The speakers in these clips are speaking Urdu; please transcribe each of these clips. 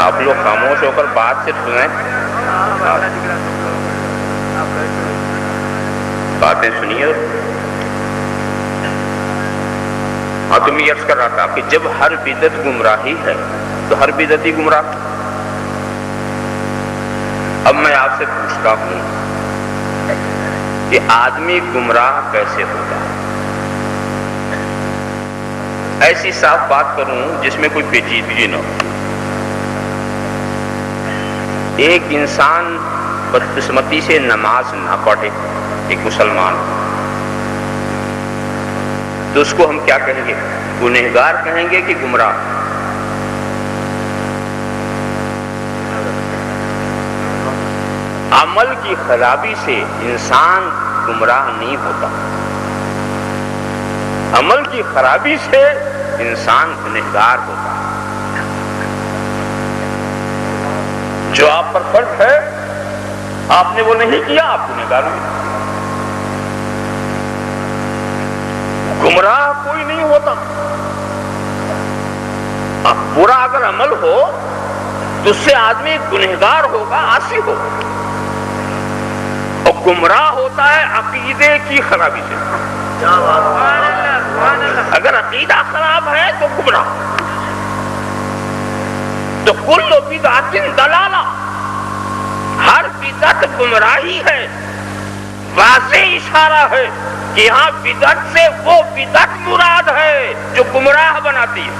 آپ لوگ خاموش ہو کر بات صرف سنیں، باتیں سنیے۔ ہاں تو میں عرض کر رہا تھا کہ جب ہر بدعت گمراہی ہے تو ہر بدعتی گمراہ۔ اب میں آپ سے پوچھتا ہوں کہ آدمی گمراہ کیسے ہوگا؟ ایسی صاف بات کروں جس میں کوئی پیچیدگی نہ ہو۔ ایک انسان بدقسمتی سے نماز نہ پڑھے، ایک مسلمان، تو اس کو ہم کیا کہیں گے؟ گنہگار کہیں گے کہ گمراہ؟ عمل کی خرابی سے انسان گمراہ نہیں ہوتا، عمل کی خرابی سے انسان گنہگار ہوتا۔ جو آپ پر فرض ہے آپ نے وہ نہیں کیا، آپ گنہگار ہوئے۔ گمراہ کوئی نہیں ہوتا۔ اب برا اگر عمل ہو تو اس سے آدمی گنہگار ہوگا، عاصی ہوگا، اور گمراہ ہوتا ہے عقیدے کی خرابی سے۔ اگر عقیدہ خراب ہے تو گمراہ۔ تو کل بدعت ضلالہ، ہر بدعت گمراہی ہے۔ واضح اشارہ ہے کہ یہاں بدعت سے وہ بدعت مراد ہے جو گمراہ بناتی ہے،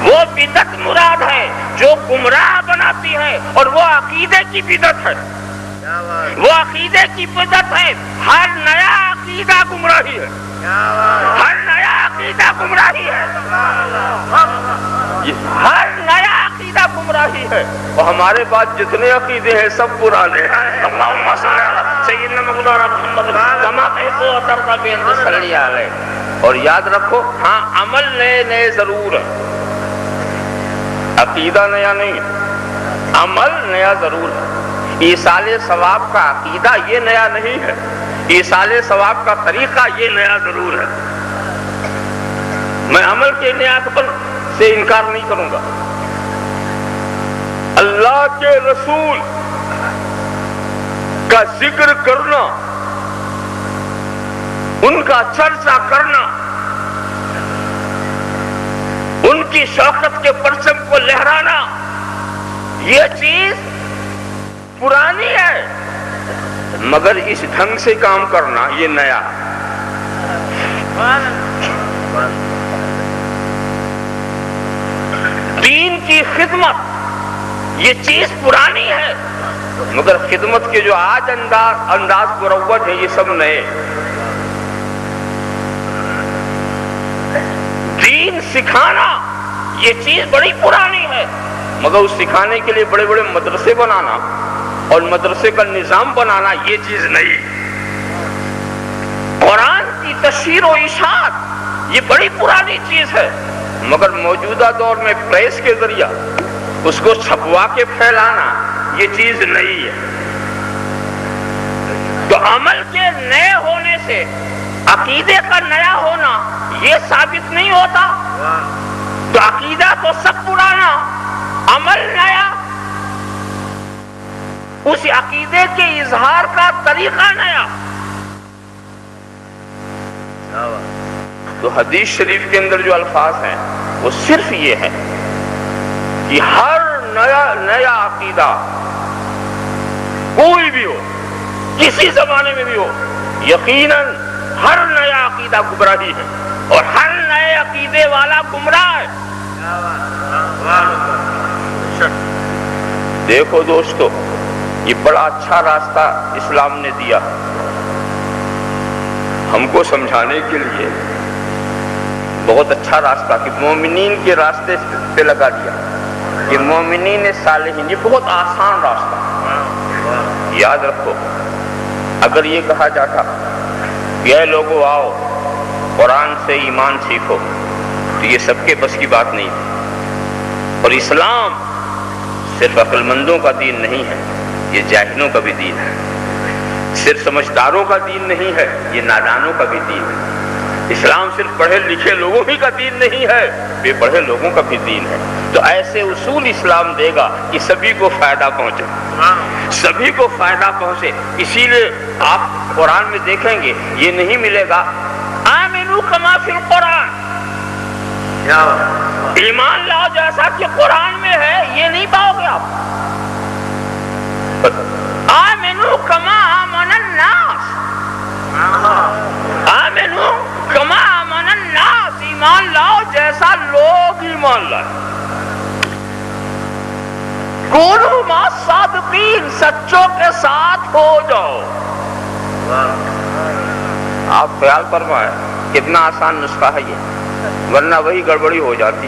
وہ بدعت مراد ہے جو گمراہ بناتی ہے، اور وہ عقیدے کی بدعت ہے، وہ عقیدے کی بدعت ہے۔ ہر نیا عقیدہ گمراہی ہے، ہر نیا عقیدہ گمراہی ہے، ہر نیا عقیدہ گمراہی ہے۔ اور ہمارے پاس جتنے عقیدے ہیں سب پرانے ہیں۔ اللہم صلی علی سیدنا مولانا محمد کما تحب و ترضی بانت صلی علیہ۔ اور یاد رکھو، ہاں عمل نئے نئے ضرور ہے، عقیدہ نیا نہیں ہے، عمل نیا ضرور ہے۔ ایصال ثواب کا عقیدہ یہ نیا نہیں ہے، ایصال ثواب کا طریقہ یہ نیا ضرور ہے۔ میں عمل کے نیاپن سے انکار نہیں کروں گا۔ اللہ کے رسول کا ذکر کرنا، ان کا چرچا کرنا، ان کی شوکت کے پرچم کو لہرانا، یہ چیز پرانی ہے، مگر اس ڈھنگ سے کام کرنا یہ نیا۔ دین کی خدمت یہ چیز پرانی ہے، مگر خدمت کے جو آج انداز مروج ہے یہ سب نئے۔ دین سکھانا یہ چیز بڑی پرانی ہے، مگر اس سکھانے کے لیے بڑے بڑے مدرسے بنانا اور مدرسے کا نظام بنانا یہ چیز نہیں۔ قرآن کی تشہیر و اشاعت یہ بڑی پرانی چیز ہے، مگر موجودہ دور میں پریس کے ذریعہ اس کو چھپوا کے پھیلانا یہ چیز نہیں ہے۔ تو عمل کے نئے ہونے سے عقیدے کا نیا ہونا یہ ثابت نہیں ہوتا۔ تو عقیدہ تو سب پرانا، عمل نیا، اس عقیدے کے اظہار کا طریقہ نیا۔ تو حدیث شریف کے اندر جو الفاظ ہیں وہ صرف یہ ہے کہ ہر نیا عقیدہ کوئی بھی ہو، کسی زمانے میں بھی ہو، یقیناً ہر نیا عقیدہ گمراہی ہے، اور ہر نئے عقیدے والا گمراہ ہے۔ دیکھو دوستو، یہ بڑا اچھا راستہ اسلام نے دیا ہم کو سمجھانے کے لیے، بہت اچھا راستہ کہ مومنین کے راستے پہ لگا دیا کہ مومنین صالحین، یہ بہت آسان راستہ۔ یاد رکھو، اگر یہ کہا جاتا کہ اے لوگوں آؤ قرآن سے ایمان سیکھو، تو یہ سب کے بس کی بات نہیں ہے۔ اور اسلام صرف عقل مندوں کا دین نہیں ہے، یہ جاہلوں کا بھی دین ہے۔ صرف سمجھداروں کا دین نہیں ہے، یہ نادانوں کا بھی دین ہے۔ اسلام صرف پڑھے لکھے لوگوں ہی کا دین نہیں ہے، بے پڑھے لوگوں کا بھی دین ہے۔ تو ایسے اصول اسلام دے گا کہ سبھی کو فائدہ پہنچے، سبھی کو فائدہ پہنچے۔ اسی لیے آپ قرآن میں دیکھیں گے یہ نہیں ملے گا آمنو کما فی القرآن، ایمان لاؤ جیسا کہ قرآن میں ہے، یہ نہیں پاؤ گے آپ۔ آمنو کما آمن الناس، آمنو کما آمن الناس، ایمان لاؤ جیسا لوگ ایمان لائے۔ کونوا مع الصادقین، سچوں کے ساتھ ہو جاؤ۔ آپ خیال فرمائیں کتنا آسان نسخہ ہے یہ، ورنہ وہی گڑبڑی ہو جاتی۔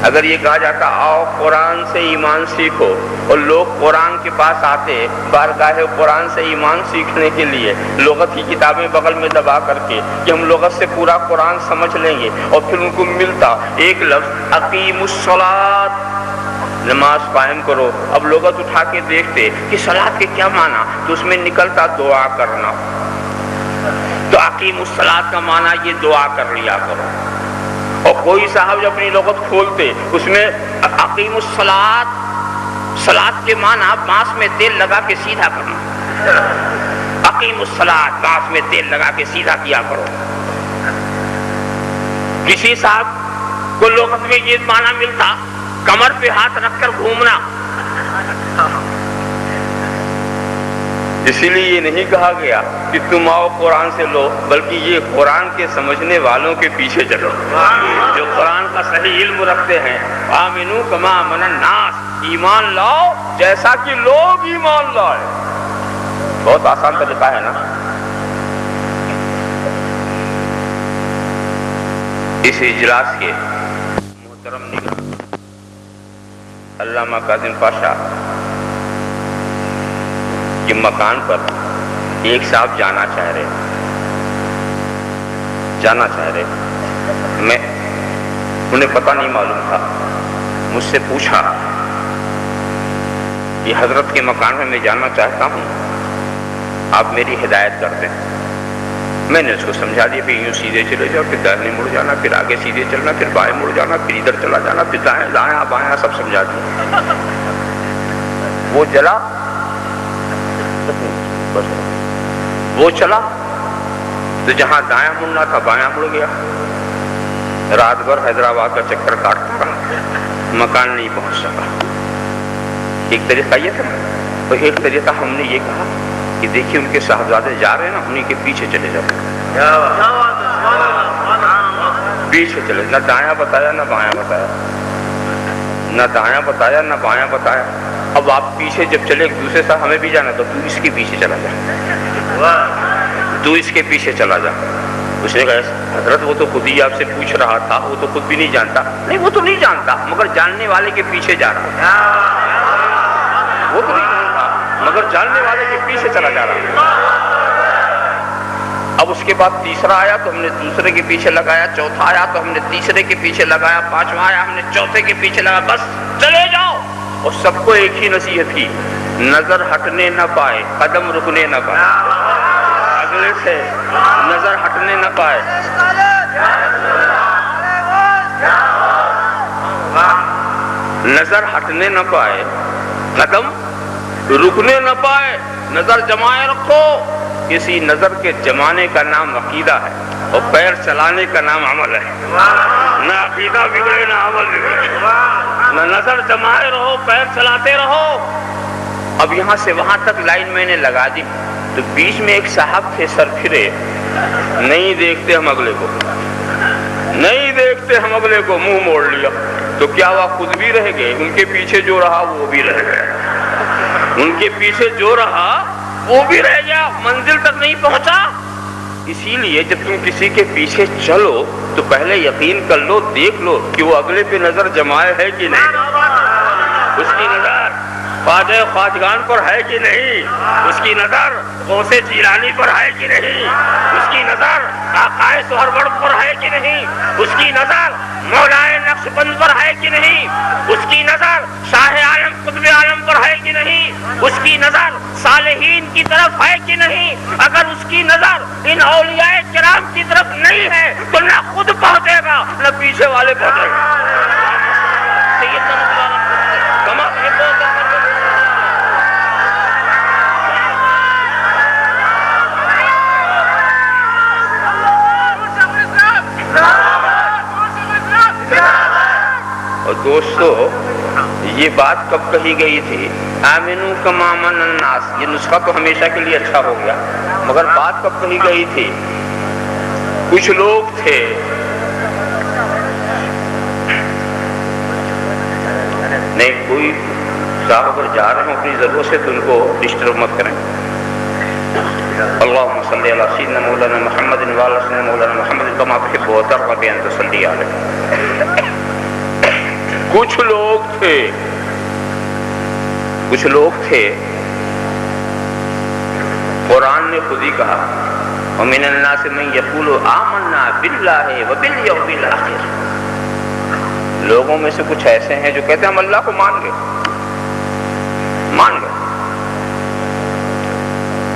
اگر یہ کہا جاتا آؤ قرآن سے ایمان سیکھو، اور لوگ قرآن کے پاس آتے بارگاہ قرآن سے ایمان سیکھنے کے لیے لغت کی کتابیں بغل میں دبا کر کے کہ ہم لغت سے پورا قرآن سمجھ لیں گے، اور پھر ان کو ملتا ایک لفظ اقیم الصلاۃ، نماز قائم کرو۔ اب لغت اٹھا کے دیکھتے کہ صلاۃ کے کیا معنی، تو اس میں نکلتا دعا کرنا، تو اقیم الصلاۃ کا معنی یہ دعا کر لیا کرو۔ اور کوئی صاحب جب اپنی لغت کھولتے اس میں اقیم الصلاۃ، صلاۃ کے معنی بانس میں تیل لگا کے سیدھا کرنا، اقیم الصلاۃ بانس میں تیل لگا کے سیدھا کیا کرو۔ کسی صاحب کو لغت میں یہ معنی ملتا کمر پہ ہاتھ رکھ کر گھومنا۔ اسی لیے یہ نہیں کہا گیا کہ تم آؤ قرآن سے لو، بلکہ یہ قرآن کے سمجھنے والوں کے پیچھے چلو جو قرآن کا صحیح علم رکھتے ہیں۔ آمنو کما آمن الناس، ایمان لاؤ جیسا کہ لوگ ایمان لائے۔ بہت آسان طریقہ ہے نا۔ اس اجلاس کے محترم نگراں علامہ کاظم پاشا کے مکان پر ایک صاحب جانا چاہ رہے، میں انہیں پتہ نہیں معلوم تھا، مجھ سے پوچھا کہ حضرت کے مکان میں میں جانا چاہتا ہوں، آپ میری ہدایت کر دیں۔ میں نے اس کو سمجھا دیا کہ یوں سیدھے چلے جاؤ، پھر دائیں مڑ جانا، پھر آگے سیدھے چلنا، پھر بائیں مڑ جانا، پھر ادھر چلا جانا، پھر دائیں بائیں سب سمجھا دیا۔ وہ چلا تو جہاں دایاں مڑنا تھا بایاں مڑ گیا۔ رات بھر حیدرآباد کا چکر کاٹتا رہا، مکان نہیں پہنچ سکا۔ ایک طریقہ یہ تھا، اور ایک طریقہ ہم نے یہ کہا کہ دیکھیے ان کے صاحبزادے جا رہے ہیں نا، انہیں کے پیچھے چلے جاؤ، پیچھے چلے۔ نہ دایاں بتایا نہ بایاں بتایا، نہ دایاں بتایا نہ بایاں بتایا۔ اب آپ پیچھے جب چلے ایک دوسرے سے ہمیں بھی جانا تو تو اس کے پیچھے چلا جا، تو اس کے پیچھے چلا جا۔ اس نے کہا حضرت وہ تو خود ہی آپ سے پوچھ رہا تھا، وہ تو خود بھی نہیں جانتا۔ نہیں وہ تو نہیں جانتا، مگر جاننے والے کے پیچھے جا رہا، وہ تو نہیں جانتا مگر جاننے والے کے پیچھے چلا جا رہا۔ اب اس کے بعد تیسرا آیا تو ہم نے دوسرے کے پیچھے لگایا، چوتھا آیا تو ہم نے تیسرے کے پیچھے لگایا، پانچواں آیا ہم نے چوتھے کے پیچھے لگایا، بس چلے جاؤ۔ اور سب کو ایک ہی نصیحت کی، نظر ہٹنے نہ پائے، قدم رکنے نہ پائے، اگلے سے نظر ہٹنے نہ پائے، نظر ہٹنے نہ پائے، قدم رکنے نہ پائے، نظر جمائے رکھو۔ کسی نظر کے جمانے کا نام عقیدہ ہے، اور پیر چلانے کا نام عمل ہے۔ نہ عقیدہ بگڑے نہ عمل بگڑے، نہ نظر جمائے رہو، پیر چلاتے رہو۔ اب یہاں سے وہاں تک لائن میں نے لگا دی، تو بیچ میں ایک صاحب تھے سر پھرے، نہیں دیکھتے ہم اگلے کو، نہیں دیکھتے ہم اگلے کو، منہ موڑ لیا۔ تو کیا ہوا، خود بھی رہ گئے، ان کے پیچھے جو رہا وہ بھی رہ گیا، ان کے پیچھے جو رہا وہ بھی رہ گیا، منزل تک نہیں پہنچا۔ اسی لیے جب تم کسی کے پیچھے چلو تو پہلے یقین کر لو، دیکھ لو کہ وہ اگلے پہ نظر جمائے ہے کہ نہیں، اس کی نظر خواجہ خواجگان پر ہے کہ نہیں، اس کی نظر غوث جیلانی پر ہے کہ نہیں، اس کی نظر آقائے سہروردی پر ہے کہ نہیں، اس کی نظر مولائے نقشبند پر ہے کہ نہیں، اس کی نظر شاہ عالم قطب عالم پر ہے کہ نہیں، اس کی نظر صالحین کی طرف ہے کہ نہیں؟ اگر اس کی نظر ان اولیاء کرام کی طرف نہیں ہے تو نہ خود پہنچے گا نہ پیچھے والے پہنچے گا۔ اور دوستو، یہ بات کب کہی گئی تھی؟ آمنو کما آمن الناس۔ یہ نسخہ تو ہمیشہ کے لیے اچھا ہو گیا، مگر بات کب کہی گئی تھی؟ کچھ لوگ تھے نہیں، کوئی صاحب اگر جا رہے ہوں اپنی ضرورت سے تو ان کو ڈسٹرب مت کریں۔ اللہم صلی علی سیدنا مولانا محمد وعلی سیدنا مولانا محمد کما تحب وترضى بأن تصلی علیہ۔ کچھ لوگ تھے قرآن نے خود ہی کہا وَمِنَ النَّاسِ مَن يَقُولُ آمَنَّا بِاللَّهِ وَبِالْيَوْمِ الْآخِرِ۔ لوگوں میں سے کچھ ایسے ہیں جو کہتے ہیں ہم اللہ کو مان گئے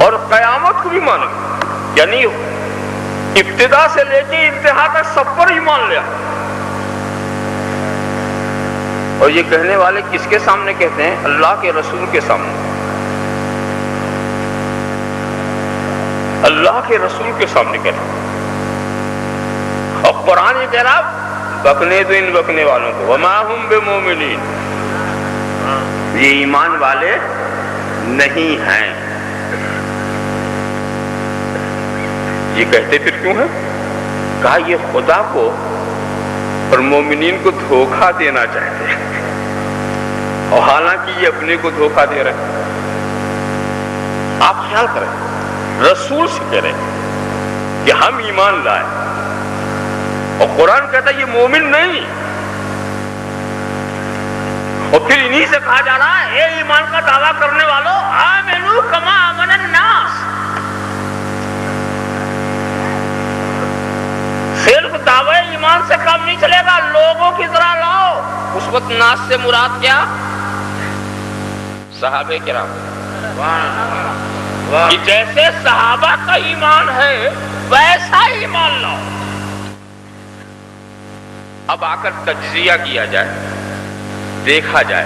اور قیامت کو بھی مان گئے، یعنی ابتدا سے لے کے انتہا تک سب پر ایمان لیا۔ اور یہ کہنے والے کس کے سامنے کہتے ہیں؟ اللہ کے رسول کے سامنے۔ اللہ کے رسول کے سامنے کہتے ہیں۔ اور قرآن یہ کہہ رہا بکنے دو ان بکنے والوں کو، وما ہم بمومنین، یہ ایمان والے نہیں ہیں۔ یہ کہتے پھر کیوں ہیں؟ کہا یہ خدا کو اور مومنین کو دھوکہ دینا چاہتے ہیں، اور حالانکہ یہ اپنے کو دھوکہ دے رہے ہیں۔ آپ خیال کریں، رسول سے کہہ رہے ہیں کہ ہم ایمان لائے، اور قرآن کہتا ہے یہ مومن نہیں، اور پھر انہی سے کہا جا رہا ہے اے ایمان کا دعویٰ کرنے والوں آمنو کما آمن الناس۔ صرف دعوے ایمان سے کام نہیں چلے گا، لوگوں کی طرح لاؤ۔ اس وقت ناس سے مراد کیا؟ صحابہ کرام، کہ جیسے صحابہ کا ایمان ہے ویسا ایمان لاؤ۔ اب آ کر تجزیہ کیا جائے، دیکھا جائے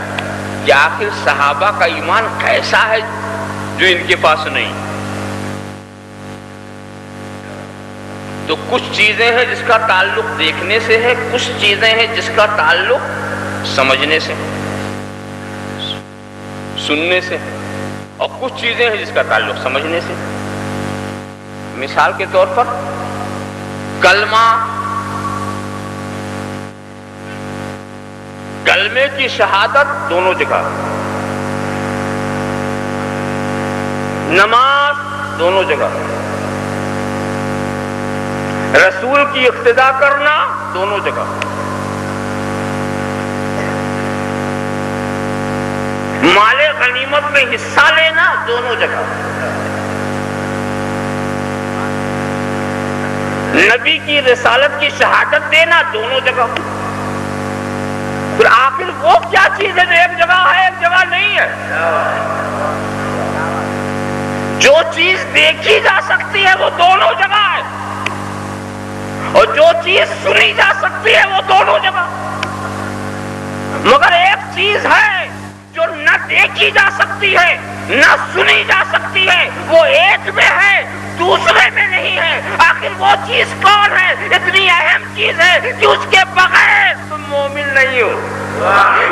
کہ آخر صحابہ کا ایمان کیسا ہے جو ان کے پاس نہیں۔ تو کچھ چیزیں ہیں جس کا تعلق دیکھنے سے ہے، کچھ چیزیں ہیں جس کا تعلق سمجھنے سے، سننے سے، اور کچھ چیزیں ہیں جس کا تعلق سمجھنے سے۔ مثال کے طور پر کلمے کی شہادت دونوں جگہ، نماز دونوں جگہ، رسول کی اقتداء کرنا دونوں جگہ، مال غنیمت میں حصہ لینا دونوں جگہ، نبی کی رسالت کی شہادت دینا دونوں جگہ۔ پھر آخر وہ کیا چیز ہے جو ایک جگہ ہے ایک جگہ نہیں ہے؟ جو چیز دیکھی جا سکتی ہے وہ دونوں جگہ ہے، اور جو چیز سنی جا سکتی ہے وہ دونوں جگہ۔ مگر ایک چیز ہے جو نہ دیکھی جا سکتی ہے نہ سنی جا سکتی ہے، وہ ایک میں ہے دوسرے میں نہیں ہے۔ آخر وہ چیز کون ہے؟ اتنی اہم چیز ہے کہ اس کے بغیر تم مومن نہیں ہو،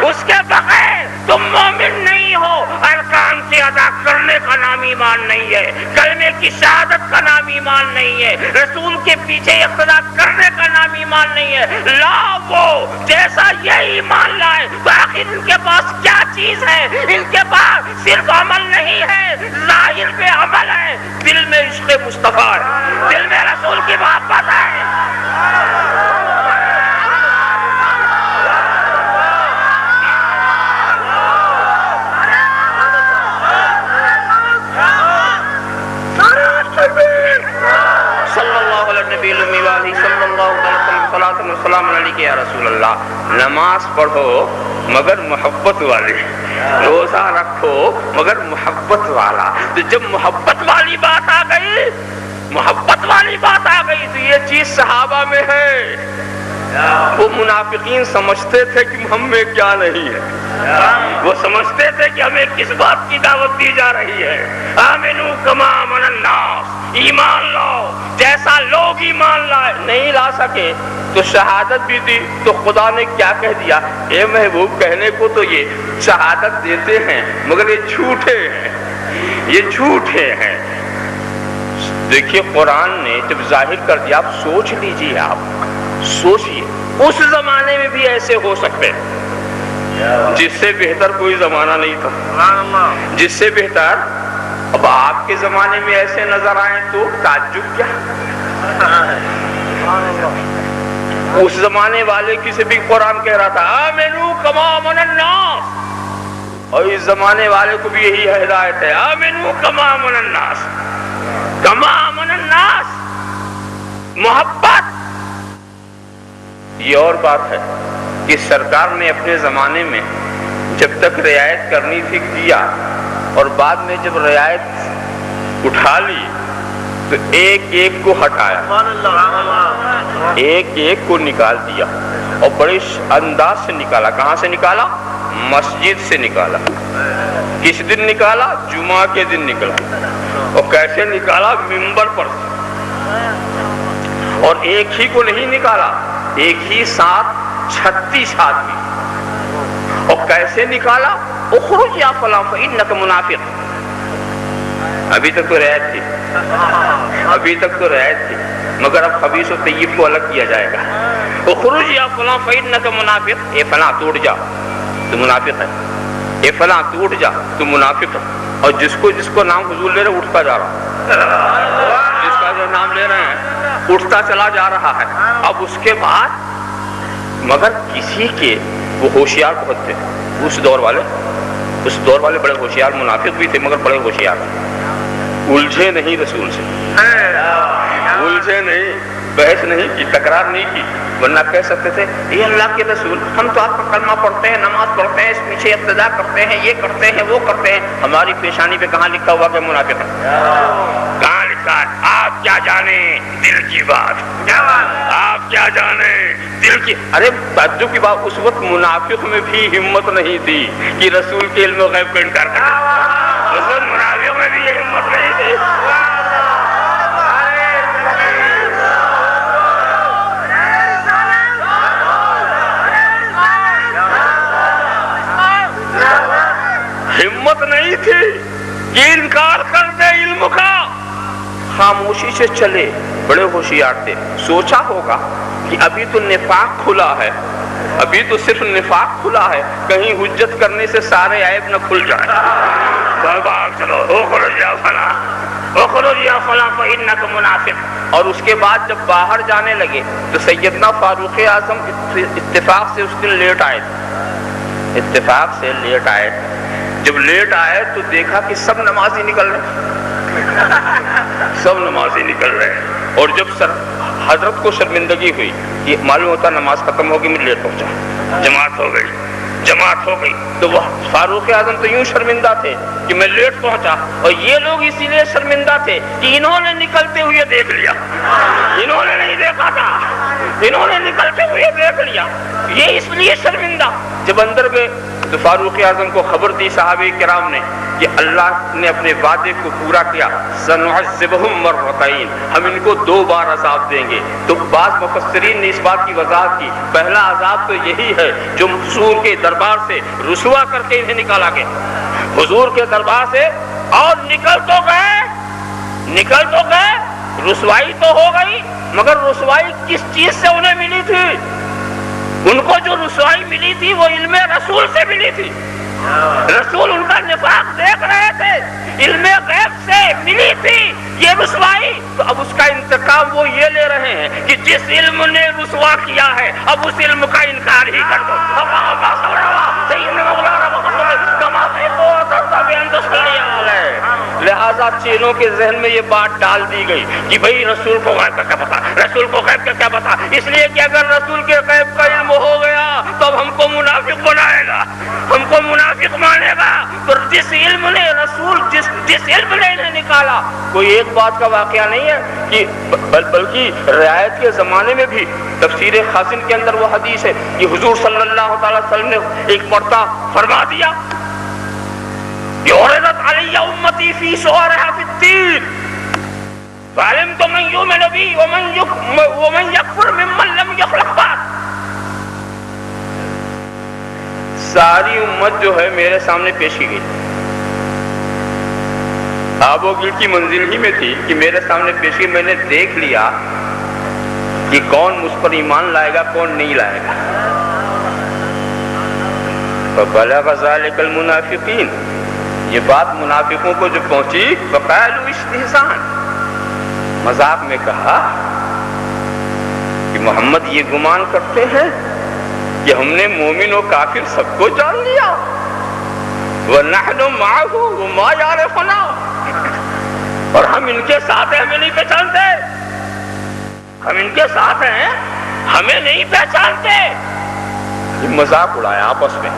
اس کے بغیر تم مومن نہیں ہو۔ ارکان سے ادا کرنے کا نام ایمان نہیں ہے، کلمے کی شہادت کا نام ایمان نہیں ہے، رسول کے پیچھے اقتداء کرنے کا نام ایمان نہیں ہے۔ لا وہ جیسا یہ ایمان لائے تو آخر ان کے پاس کیا چیز ہے؟ ان کے پاس صرف عمل نہیں ہے، ظاہر پہ عمل ہے، دل میں عشق مصطفیٰ ہے، دل میں رسول کی محبت ہے۔ صلی اللہ علیہ نبی الامی صلی اللہ علیہ وسلم، صلاۃ و سلام علیہ کہ یا رسول اللہ نماز پڑھو مگر محبت والی، روزہ رکھو مگر محبت والا۔ تو جب محبت والی بات آ گئی، محبت والی بات آ گئی تو یہ چیز صحابہ میں ہے۔ وہ منافقین سمجھتے تھے کہ ہم میں کیا نہیں ہے، وہ سمجھتے تھے کہ ہمیں کس بات کی دعوت دی جا رہی ہے۔ آمنو کما آمن الناس، ایمان لاؤ جیسا لوگ ایمان لائے۔ نہیں لا سکے تو شہادت بھی دی تو خدا نے کیا کہہ دیا، اے محبوب کہنے کو تو یہ شہادت دیتے ہیں مگر یہ جھوٹے ہیں، یہ جھوٹے ہیں۔ دیکھیے قرآن نے جب ظاہر کر دیا، آپ سوچ لیجیے، آپ سوچئے اس زمانے میں بھی ایسے ہو سکتے، جس سے بہتر کوئی زمانہ نہیں تھا، جس سے بہتر اب آپ کے زمانے میں ایسے نظر آئے تو تعجب کیا۔ اس زمانے والے کی سے بھی قرآن کہہ رہا تھا آمنو کما آمن الناس، اور اس زمانے والے کو بھی یہی ہدایت ہے آمنو کما آمن الناس، کما آمن الناس۔ محبت یہ اور بات ہے کہ سرکار نے اپنے زمانے میں جب تک رعایت کرنی تھی کیا، اور بعد میں جب رعایت اٹھا لی تو ایک ایک کو ہٹایا، ایک ایک کو نکال دیا، اور بڑے انداز سے نکالا۔ کہاں سے نکالا؟ مسجد سے نکالا۔ کس دن نکالا؟ جمعہ کے دن نکالا۔ اور کیسے نکالا؟ ممبر پر سے۔ اور ایک ہی کو نہیں نکالا، ایک ہی ساتھ 36 آدمی۔ اور کیسے نکالا؟ اخرج یا فلاں فإنک منافق۔ ابھی تک تو رعایت تھی، ابھی تک تو رعایت تھی، مگر اب خبیث و طیب کو الگ کیا جائے گا۔ اخرج یا فلاں فإنک منافق، اے فلاں ٹوٹ جا تو منافق ہے، اے فلاں ٹوٹ جا تو منافق ہے۔ اور جس کو نام حضور لے رہے اٹھتا جا رہا، جس کا جو نام لے رہے ہیں اٹھتا چلا جا رہا ہے۔ اب اس کے بعد مگر کسی کے وہ ہوشیار بہت تھے، اس دور والے بڑے ہوشیار، منافق بھی تھے مگر بڑے ہوشیار، الجھے نہیں رسول سے، الجھے نہیں، بحث نہیں کی، تکرار نہیں کی، ورنہ کہہ سکتے تھے یہ اللہ کے رسول ہم تو آپ کا کلمہ پڑھتے ہیں، نماز پڑھتے ہیں، اس پیچھے اقتداء کرتے ہیں، یہ کرتے ہیں، وہ کرتے ہیں، ہماری پیشانی پہ کہاں لکھا ہوا کہ منافق ہے؟ کہاں لکھا ہے؟ آپ کیا جانیں دل کی بات، آپ کیا جانیں دل کی۔ ارے تعجب کی بات، اس وقت منافق میں بھی ہمت نہیں تھی کہ رسول کے علم و غیب کا انکار کرے، اس وقت منافق میں بھی یہ ہمت نہیں تھی۔ ہمت نہیں تھی کہ انکار کر دے علم کا، خاموشی سے چلے، بڑے ہوشیار تھے۔ سوچا ہوگا کہ ابھی تو نفاق کھلا ہے، ابھی تو صرف نفاق کھلا ہے، کہیں حجت کرنے سے سارے عیب نہ کھل جائے۔ چلو اخرج یا فلاں، اخرج یا فلاں فإنک منافق۔ اور اس کے بعد جب باہر جانے لگے تو سیدنا فاروق اعظم اتفاق سے اس دن لیٹ آئے، اتفاق سے لیٹ آئے۔ جب لیٹ آئے تو دیکھا کہ سب نمازی نکل رہے، سب نمازی نکل رہے۔ اور جب حضرت کو شرمندگی ہوئی، یہ معلوم ہوتا نماز ختم ہوگی میں لیٹ پہنچا، جماعت ہو گئی، جماعت ہو گئی، تو وہ فاروق اعظم تو یوں شرمندہ تھے کہ میں لیٹ پہنچا، اور یہ لوگ اسی لیے شرمندہ تھے کہ انہوں نے نکلتے ہوئے دیکھ لیا، انہوں نے نہیں دیکھا تھا، انہوں نے نکلتے ہوئے دیکھ لیا، یہ اس لیے شرمندہ۔ جب اندر گئے تو فاروق اعظم کو خبر دی صحابہ کرام نے کہ اللہ نے اپنے وعدے کو پورا کیا، سنعذبہم مرتین، ہم ان کو 2 بار عذاب دیں گے۔ تو بعض مفسرین نے اس بات کی وضاحت کی، پہلا عذاب تو یہی ہے جو حضور کے دربار سے رسوا کر کے انہیں نکالا گیا، حضور کے دربار سے، اور نکل تو گئے، رسوائی تو ہو گئی، مگر رسوائی کس چیز سے انہیں ملی تھی؟ ان کو جو رسوائی ملی تھی وہ علم رسول سے ملی تھی، رسول ان کا نفاق دیکھ رہے تھے، علم غیب سے ملی تھی یہ رسوائی۔ تو اب اس کا انتقام وہ یہ لے رہے ہیں کہ جس علم نے رسوا کیا ہے اب اس علم کا انکار ہی کر دو۔ لہذا تھا چینوں کے ذہن میں یہ بات ڈال دی گئی کہ بھئی رسول کو غیب کا کیا پتا، رسول کو غیب کا کیا پتا، اس لیے کہ اگر رسول کے غیب کا علم ہو گیا تو ہم کو منافق بنائے گا، ہم کو منافق مانے گا۔ تو جس علم نے رسول جس علم نے انہیں نکالا، کوئی ایک بات کا واقعہ نہیں ہے کہ بلکہ رعایت کے زمانے میں بھی تفسیر خازن کے اندر وہ حدیث ہے کہ حضور صلی اللہ تعالی وسلم نے ایک مرتبہ فرما دیا کہ عرضت علی امتی فی شعارها فی الدین فعلمت من یؤمن بی ومن یکفر ممن لم یخلق بعد۔ ساری امت جو ہے میرے سامنے پیش کی گئی، آب و گل کی منزل ہی میں تھی کہ میرے سامنے پیش کی، میں نے دیکھ لیا کہ کون مجھ پر ایمان لائے گا کون نہیں لائے گا۔ فبلغ ذلك المنافقین، یہ بات منافقوں کو جو پہنچی فقالوا استہزاء، مذاق میں کہا کہ محمد یہ گمان کرتے ہیں کہ ہم نے مومن و کافر سب کو جان لیا، وَنَحْنُ مَعَهُ وَمَا يَعْرِفُنَا، اور ہم ان کے ساتھ ہیں ہمیں نہیں پہچانتے، ہم ان کے ساتھ ہیں ہمیں نہیں پہچانتے۔ یہ مذاق اڑایا آپس میں۔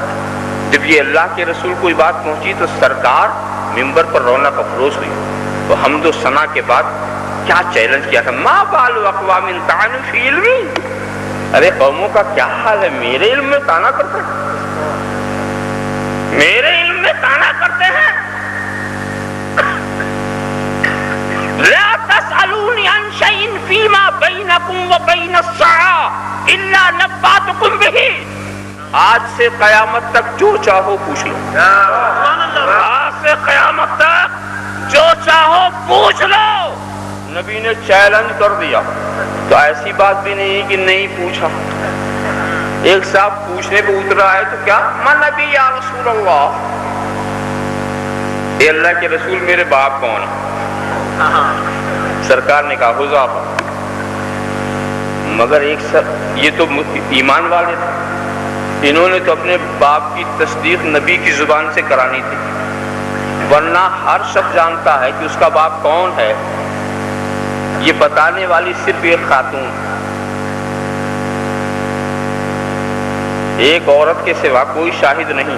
جب یہ اللہ کے رسول کو یہ بات پہنچی تو سرکار ممبر پر رونق افروز ہوئی، تو حمد و ثنا کے بعد کیا چیلنج کیا تھا، ما بال اقوام طعنوا فی علمی، ارے قوموں کا کیا حال ہے، میرے علم میں طعنہ کرتے ہیں، میرے علم میں طعنہ کرتے ہیں۔ لا تسألونی عن شیء فیما بینکم وبین الساعة الا نبأتکم بہ، آج سے قیامت تک جو چاہو پوچھ لو، آج سے قیامت تک جو چاہو پوچھ لو۔ نبی نے چیلنج کر دیا، تو ایسی بات بھی نہیں کہ نہیں پوچھا۔ ایک صاحب پوچھنے پہ اترا ہے تو کیا من نبی یا رسول اللہ، اے اللہ کے رسول میرے باپ کون ہے؟ سرکار نے کہا حذیفہ، مگر ایک یہ تو ایمان والے تھے، انہوں نے تو اپنے باپ کی تصدیق نبی کی زبان سے کرانی تھی، ورنہ ہر شخص جانتا ہے کہ اس کا باپ کون ہے، یہ بتانے والی صرف ایک خاتون، ایک عورت کے سوا کوئی شاہد نہیں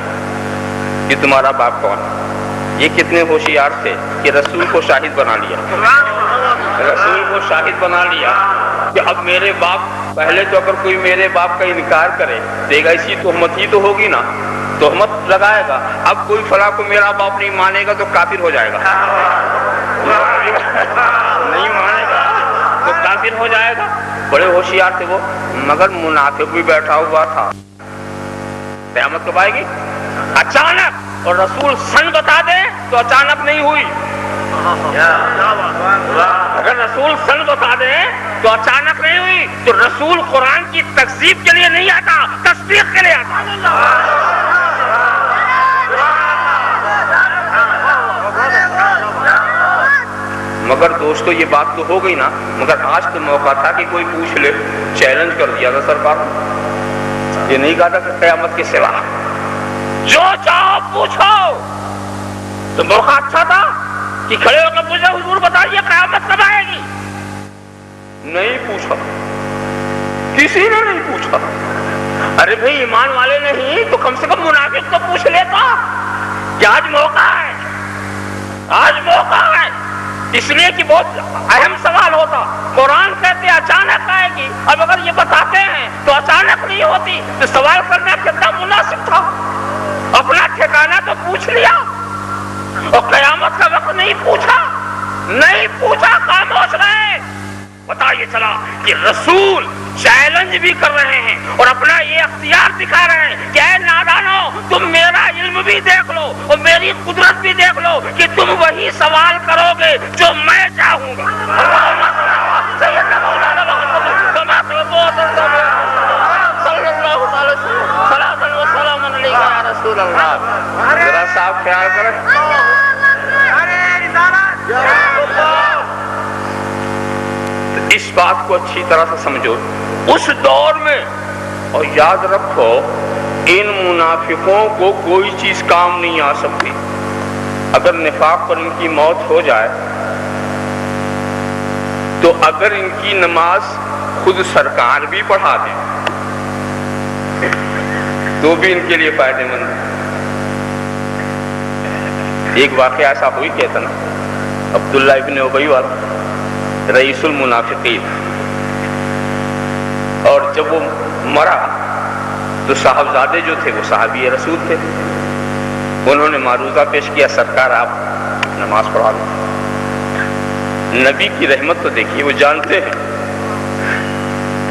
کہ تمہارا باپ کون ہے۔ یہ کتنے ہوشیار تھے کہ رسول کو شاہد بنا لیا، رسول کو شاہد بنا لیا کہ اب میرے باپ، پہلے تو اگر کوئی میرے باپ کا انکار کرے تو ایک ایسی تہمت ہی تو ہوگی نا، تہمت لگائے گا، اب کوئی فلاں کو میرا باپ نہیں مانے گا تو کافر ہو جائے گا، نہیں مانے گا تو کافر ہو جائے گا۔ بڑے ہوشیار تھے وہ، مگر منافق بھی بیٹھا ہوا تھا۔ قیامت کب آئے گی؟ اچانک، اور رسول سن بتا دے تو اچانک نہیں ہوئی، اگر رسول سن بتا دے تو اچانک نہیں ہوئی، تو رسول قرآن کی تکذیب کے لیے نہیں آتا، تصدیق کے لیے آتا۔ مگر دوستو یہ بات تو ہو گئی نا، مگر آج تو موقع تھا کہ کوئی پوچھ لے، چیلنج کر دیا تھا سرکار نے، یہ نہیں کہا تھا کہ قیامت کے سوا جو چاہو پوچھو، تو موقع اچھا تھا کہ کھڑے ہو کر پوچھا حضور بتائیے قیامت کب آئے گی؟ نہیں پوچھا، کسی نے نہیں پوچھا۔ ارے بھائی ایمان والے نہیں تو کم سے کم منافق تو پوچھ لیتا کہ آج موقع ہے، آج موقع ہے، اس لیے کہ بہت اہم سوال ہوتا۔ قرآن کہتے اچانک آئے گی، اب اگر یہ بتاتے ہیں تو اچانک نہیں ہوتی، تو سوال کرنا کتنا مناسب تھا، اپنا ٹھکانہ تو پوچھ لیا، اور قیامت کا وقت نہیں پوچھا، نہیں پوچھا، خاموش رہے۔ پتا یہ چلا کہ رسول چیلنج بھی کر رہے ہیں اور اپنا یہ اختیار دکھا رہے ہیں کہ اے نادانو، تم میرا علم بھی دیکھ لو اور میری قدرت بھی دیکھ لو کہ تم وہی سوال کرو گے جو میں چاہوں گا۔ ذرا صاحب خیال کریں، اس بات کو اچھی طرح سے سمجھو۔ اس دور میں، اور یاد رکھو، ان منافقوں کو کوئی چیز کام نہیں آ سکتی، اگر نفاق پر ان کی موت ہو جائے تو اگر ان کی نماز خود سرکار بھی پڑھا دے تو بھی ان کے لیے فائدے مند ہے۔ ایک واقعہ ایسا ہوئی کہتا نا، عبداللہ ابن ابی والا رئیس المنافقین، اور جب وہ مرا تو صاحبزادے جو تھے وہ صحابی رسول تھے، انہوں نے معروضہ پیش کیا، سرکار آپ نماز پڑھا دیں۔ نبی کی رحمت تو دیکھیے، وہ جانتے ہیں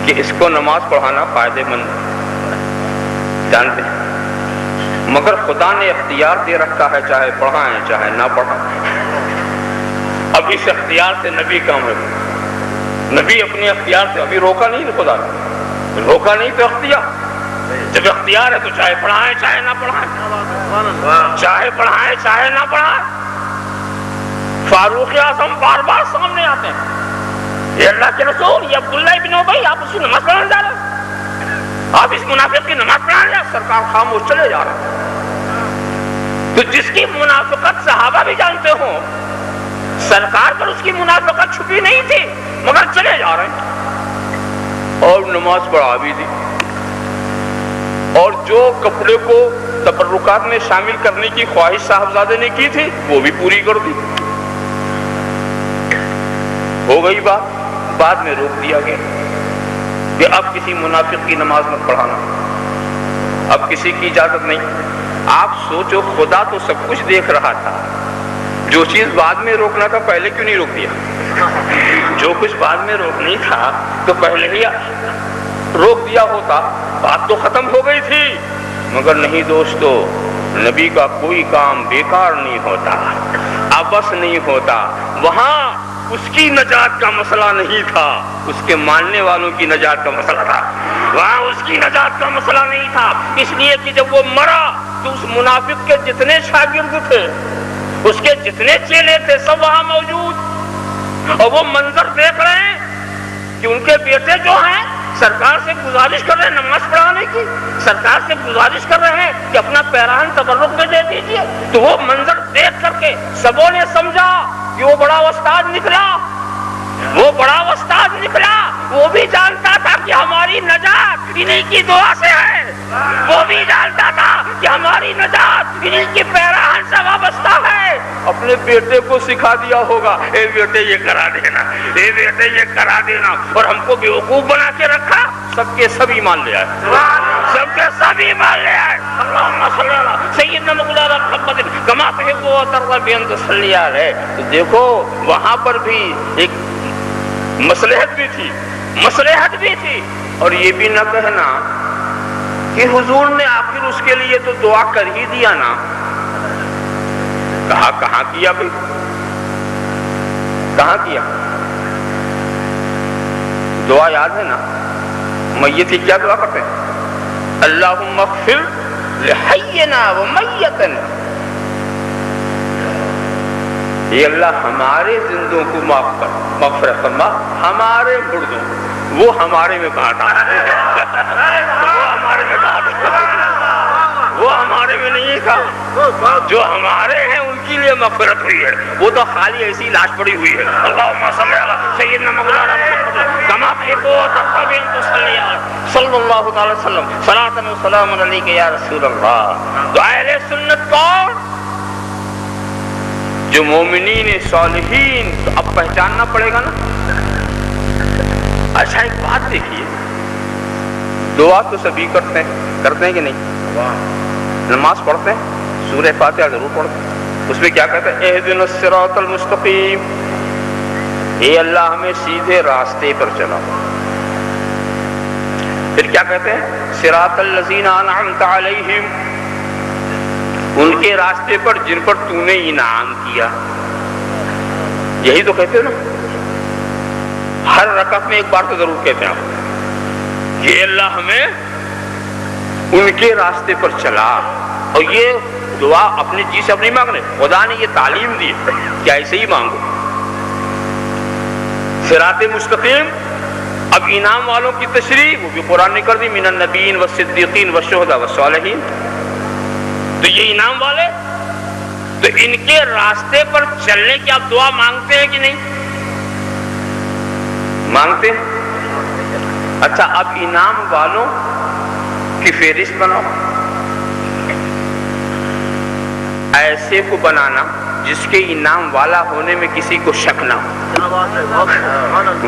کہ اس کو نماز پڑھانا فائدے مند جانتے ہیں، مگر خدا نے اختیار دے رکھا ہے، چاہے پڑھائیں چاہے نہ پڑھائیں۔ اب اس اختیار سے نبی کام ہے، نبی اپنے اختیار سے ابھی روکا نہیں، خدا نے روکا نہیں تو اختیار، جب اختیار ہے تو چاہے پڑھائیں چاہے نہ پڑھائیں، چاہے پڑھائیں چاہے نہ پڑھائیں۔ فاروق اعظم بار بار سامنے آتے ہیں، یہ اللہ کے رسول، یہ عبداللہ ابن ابی، آپ اس کی نماز پڑھانے جا رہے ہیں، آپ اس منافق کی نماز پڑھانے جا رہے ہیں، سرکار خاموش چلے جا رہے ہیں۔ تو جس کی منافقت صحابہ بھی جانتے ہوں، سرکار پر اس کی منافقت چھپی نہیں تھی، مگر چلے جا رہے ہیں اور نماز پڑھا بھی دی، اور جو کپڑے کو تبرکات میں شامل کرنے کی خواہش صاحبزادے نے کی تھی وہ بھی پوری کر دی۔ ہو گئی بات، بعد میں روک دیا گیا کہ اب کسی منافق کی نماز مت پڑھانا، اب کسی کی اجازت نہیں۔ آپ سوچو، خدا تو سب کچھ دیکھ رہا تھا، جو چیز بعد میں روکنا تھا پہلے کیوں نہیں روک دیا؟ جو کچھ بعد میں روکنی تھا تو پہلے ہی روک دیا ہوتا، بات تو ختم ہو گئی تھی۔ مگر نہیں دوستو، نبی کا کوئی کام بیکار نہیں ہوتا، عبث نہیں ہوتا۔ وہاں اس کی نجات کا مسئلہ نہیں تھا، اس کے ماننے والوں کی نجات کا مسئلہ تھا، وہاں اس کی نجات کا مسئلہ نہیں تھا، اس لیے کہ جب وہ مرا تو اس منافق کے جتنے شاگرد تھے، اس کے جتنے چیلے تھے، سب وہاں موجود، اور وہ منظر دیکھ رہے ہیں کہ ان کے بیٹے جو ہیں سرکار سے گزارش کر رہے ہیں نماز پڑھانے کی، سرکار سے گزارش کر رہے ہیں کہ اپنا پیراہن تبرک میں دے دیجیے۔ تو وہ منظر دیکھ کر کے سبوں نے سمجھا کہ وہ بڑا استاد نکلا، وہ بڑا استاد نکلا، وہ بھی جانتا تھا کہ ہماری نجات انہی کی دعا سے ہے، وہ بھی جانتا تھا کہ ہماری نجات انہی کی پیراہن سے وابستہ ہے۔ اپنے بیٹے کو سکھا دیا ہوگا، اے بیٹے یہ کرا دینا، اے بیٹے یہ کرا دینا، اور ہم کو بیوقوف بنا کے رکھا۔ سب کے سب ایمان لے آئے، سب کے سب ایمان لے آئے۔ اللہم صلی علی سیدنا مولانا محمد کما تحب و ترضی بان تصلی علیہ۔ تو دیکھو وہاں پر بھی ایک مصلحت بھی تھی، مصلحت بھی تھی، اور یہ بھی نہ کہنا کہ حضور نے آخر اس کے لیے تو دعا کر ہی دیا نا۔ کہاں کیا بھائی، کہاں کیا؟ دعا یاد ہے نا، میت کی کیا دعا کرتے ہیں؟ اللہم اغفر لحینا و میتنا، اے اللہ ہمارے زندوں کو معاف کر، مغفرت فرما، ہمارے مردوں وہ ہمارے میں کہاں تھا، وہ ہمارے میں نہیں تھا، جو ہمارے ہیں ان کے لیے مغفرت ہوئی ہے، وہ تو خالی ایسی لاش پڑی ہوئی ہے۔ اللہم صلی علی سیدنا مولانا محمد کما تحب و ترضی بان تصلی علیہ صلی اللہ تعالی وسلم صلاۃ و سلام علیک یا رسول اللہ۔ تو اہل سنت کون؟ جو مومنین صالحین، تو اب پہچاننا پڑے گا نا۔ اچھا ایک بات دیکھیے، دعا تو سبھی کرتے ہیں کہ نہیں؟ نماز پڑھتے ہیں، سورہ فاتحہ ضرور پڑھتے ہیں، اس میں کیا کہتے ہیں؟ اہدنا الصراط المستقیم، اے اللہ ہمیں سیدھے راستے پر چلا۔ پھر کیا کہتے ہیں؟ صراط الذین انعمت علیہم، ان کے راستے پر جن پر تو نے انعام کیا۔ یہی تو کہتے ہیں نا، ہر رکعت میں ایک بار تو ضرور کہتے ہیں آپ کہ اللہ ہمیں ان کے راستے پر چلا۔ اور یہ دعا اپنے جی سے اپنی مانگ رہے، خدا نے یہ تعلیم دی کہ ایسے ہی مانگو۔ صراط مستقیم، اب انعام والوں کی تشریح وہ بھی قرآن نے کر دی، من النبیین والصدیقین والشہداء والصالحین۔ تو یہ انعام والے تو ان کے راستے پر چلنے کی آپ دعا مانگتے ہیں کہ نہیں؟ مانگتے ہیں۔ اچھا، اب انعام والوں کی فہرست بناؤ، ایسے کو بنانا جس کے انعام والا ہونے میں کسی کو شک نہ ہو،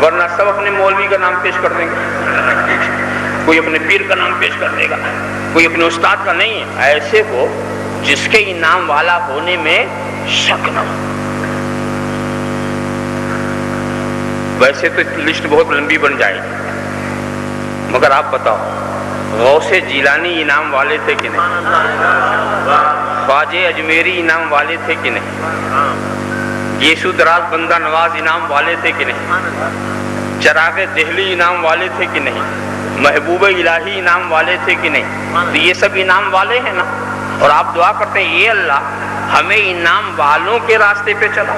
ورنہ سب اپنے مولوی کا نام پیش کر دیں گے، کوئی اپنے پیر کا نام پیش کر دے گا، کوئی اپنے استاد کا نہیں ہے۔ ایسے کو جس کے انعام والا ہونے میں شک نہ ہو۔ ویسے تو لسٹ بہت لمبی بن جائے گی، مگر آپ بتاؤ غوث جیلانی انعام والے تھے کہ نہیں؟ خواجہ اجمیری انعام والے تھے کہ نہیں؟ یسوع دراز بندہ نواز انعام والے تھے کہ نہیں؟ چراغ دہلی انعام والے تھے کہ نہیں؟ محبوب الہی انعام والے تھے کہ نہیں؟ تو یہ سب انعام والے ہیں نا۔ اور آپ دعا کرتے ہیں، اے اللہ ہمیں انعام والوں کے راستے پہ چلا،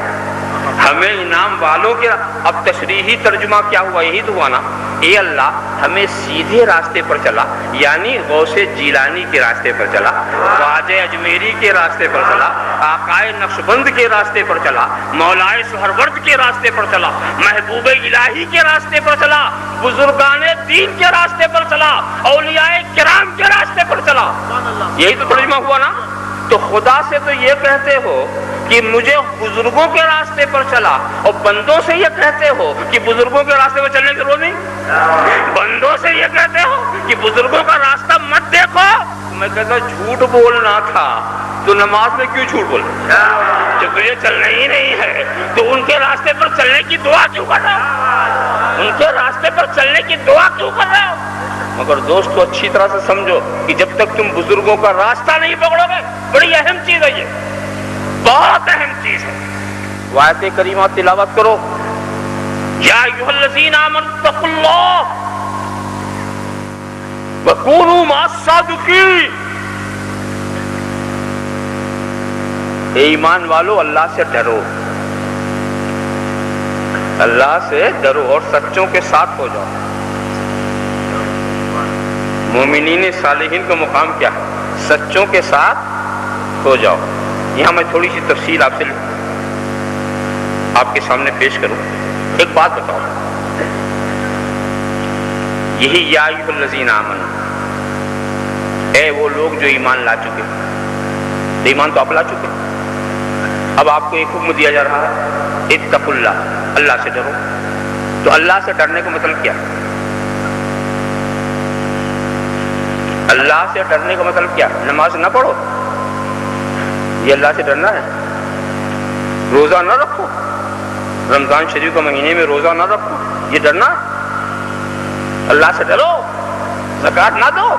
ہمیں انعام والوں کے۔ اب تشریحی ترجمہ کیا ہوا؟ یہی تو ہوا نا، اے اللہ ہمیں سیدھے راستے پر چلا، یعنی غوث جیلانی کے راستے پر چلا، خواجہ اجمیری کے راستے پر چلا، آقائے نقشبند کے راستے پر چلا، مولائے سہرورد کے راستے پر چلا، محبوب الہی کے راستے پر چلا، بزرگان دین کے راستے پر چلا، اولیاء کرام کے راستے پر چلا۔ یہی تو ترجمہ ہوا نا۔ تو خدا سے تو یہ کہتے ہو کہ مجھے بزرگوں کے راستے پر چلا، اور بندوں سے یہ کہتے ہو کہ بزرگوں کے راستے پر چلنے کی ضرورت نہیں۔ بندوں سے یہ کہتے ہو کہ بزرگوں کا راستہ مت دیکھو۔ میں کہتا جھوٹ بولنا تھا تو نماز میں کیوں جھوٹ بولنا؟ جب تجھے چلنا ہی نہیں ہے تو ان کے راستے پر چلنے کی دعا کیوں کر رہے ہو؟ ان کے راستے پر چلنے کی دعا کیوں کر رہے ہو؟ مگر دوستو اچھی طرح سے سمجھو کہ جب تک تم بزرگوں کا راستہ نہیں پکڑو گے، بڑی اہم چیز ہے یہ، بہت اہم چیز ہے۔ آیت کریمہ تلاوت کرو، یا ایھا الذین آمنوا اتقوا اللہ وکونوا مع الصادقین۔ اے ایمان والو اللہ سے ڈرو، اللہ سے ڈرو اور سچوں کے ساتھ ہو جاؤ۔ مومنین صالحین کا مقام کیا ہے؟ سچوں کے ساتھ ہو جاؤ۔ یہاں میں تھوڑی سی تفصیل آپ سے آپ کے سامنے پیش کروں۔ ایک بات بتاؤ، یہی یا ایھا الذین آمنوا، اے وہ لوگ جو ایمان لا چکے، ایمان تو آپ لا چکے، اب آپ کو ایک حکم دیا جا رہا ہے، اتقوا اللہ، اللہ سے ڈرو۔ تو اللہ سے ڈرنے کا مطلب کیا ہے؟ اللہ سے ڈرنے کا مطلب کیا؟ نماز نہ پڑھو، یہ اللہ سے ڈرنا ہے؟ روزہ نہ رکھو، رمضان شریف کے مہینے میں روزہ نہ رکھو، یہ ڈرنا؟ اللہ سے ڈرو، زکوٰۃ نہ دو،